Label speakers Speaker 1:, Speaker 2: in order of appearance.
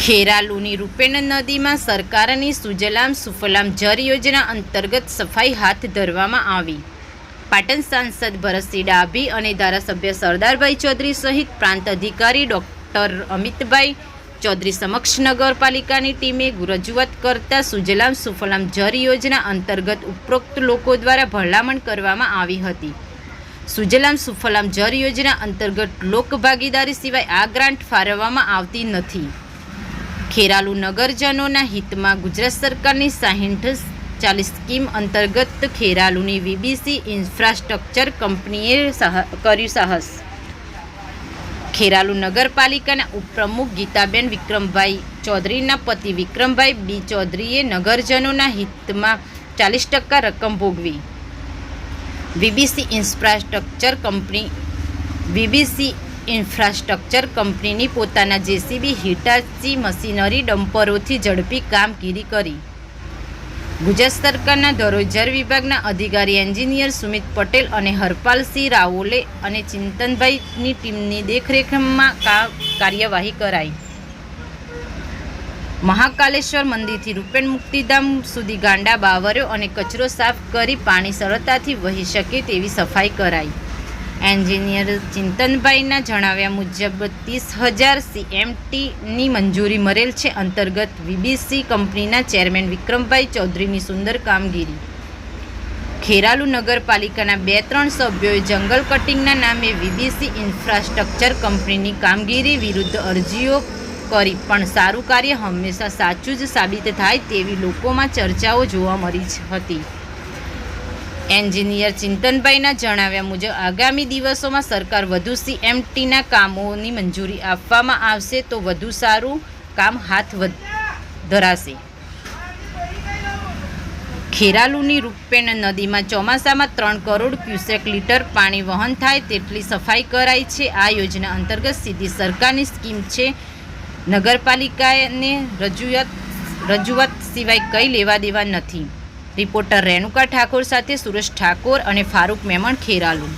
Speaker 1: ખેરાલુની રૂપેણ નદીમાં સરકારની સુજલામ સુફલામ જળ યોજના અંતર્ગત સફાઈ હાથ ધરવામાં આવી. પાટણ સાંસદ ભરતસિંહ ડાભી અને ધારાસભ્ય સરદારભાઈ ચૌધરી સહિત પ્રાંત અધિકારી ડોક્ટર અમિતભાઈ ચૌધરી સમક્ષ નગરપાલિકાની ટીમે રજૂઆત કરતા સુજલામ સુફલામ જળ યોજના અંતર્ગત ઉપરોક્ત લોકો દ્વારા ભલામણ કરવામાં આવી હતી. સુજલામ સુફલામ જળ યોજના અંતર્ગત લોકભાગીદારી સિવાય આ ગ્રાન્ટ ફાળવવામાં આવતી નથી. ખેરાલુ નગરજનોના હિતમાં ગુજરાત સરકારની 60-40 સ્કીમ અંતર્ગત ખેરાલુની વીબીસી ઇન્ફ્રાસ્ટ્રક્ચર કંપનીએ કર્યું સાહસ. ખેરાલુ નગરપાલિકાના ઉપપ્રમુખ ગીતાબેન વિક્રમભાઈ ચૌધરીના પતિ વિક્રમભાઈ બી ચૌધરીએ નગરજનોના હિતમાં 40% રકમ ભોગવી. વીબીસી ઇન્ફ્રાસ્ટ્રક્ચર કંપનીની પોતાના જેસીબી હિટાચી મશીનરી ડમ્પરોથી ઝડપી કામગીરી કરી. ગુજરાત સરકારના ધરોહર વિભાગના અધિકારી એન્જિનિયર સુમિત પટેલ અને હરપાલસિંહ રાઓલે અને ચિંતનભાઈની ટીમની દેખરેખમાં કાર્યવાહી કરાઈ. મહાકાલેશ્વર મંદિરથી રૂપેણ મુક્તિધામ સુધી ગાંડા બાવરો અને કચરો સાફ કરી પાણી સરળતાથી વહી શકે તેવી સફાઈ કરાઈ. એન્જિનિયર ચિંતનભાઈના જણાવ્યા મુજબ 30,000 CMTની મંજૂરી મળેલ છે. અંતર્ગત વીબીસી કંપનીના ચેરમેન વિક્રમભાઈ ચૌધરીની સુંદર કામગીરી. ખેરાલુ નગરપાલિકાના 2-3 સભ્યોએ જંગલ કટિંગના નામે વીબીસી ઇન્ફ્રાસ્ટ્રક્ચર કંપનીની કામગીરી વિરુદ્ધ અરજીઓ કરી પણ સારું કાર્ય હંમેશા સાચું જ સાબિત થાય તેવી લોકોમાં ચર્ચાઓ જોવા મળી હતી. એન્જિનિયર ચિંતનભાઈના જણાવ્યા મુજબ આગામી દિવસોમાં સરકાર વધુ CMTના કામોની મંજૂરી આપવામાં આવશે તો વધુ સારું કામ હાથ ધરાશે. ખેરાલુની રૂપેણ નદીમાં ચોમાસામાં 3 કરોડ ક્યુસેક લીટર પાણી વહન થાય તેટલી સફાઈ કરાઈ છે. આ યોજના અંતર્ગત સીધી સરકારની સ્કીમ છે. નગરપાલિકાને રજૂઆત સિવાય કંઈ લેવા દેવા નથી. રિપોર્ટર રેણુકા ઠાકોર સાથે સુરેશ ઠાકોર અને ફારૂક મેમણ, ખેરાલુ.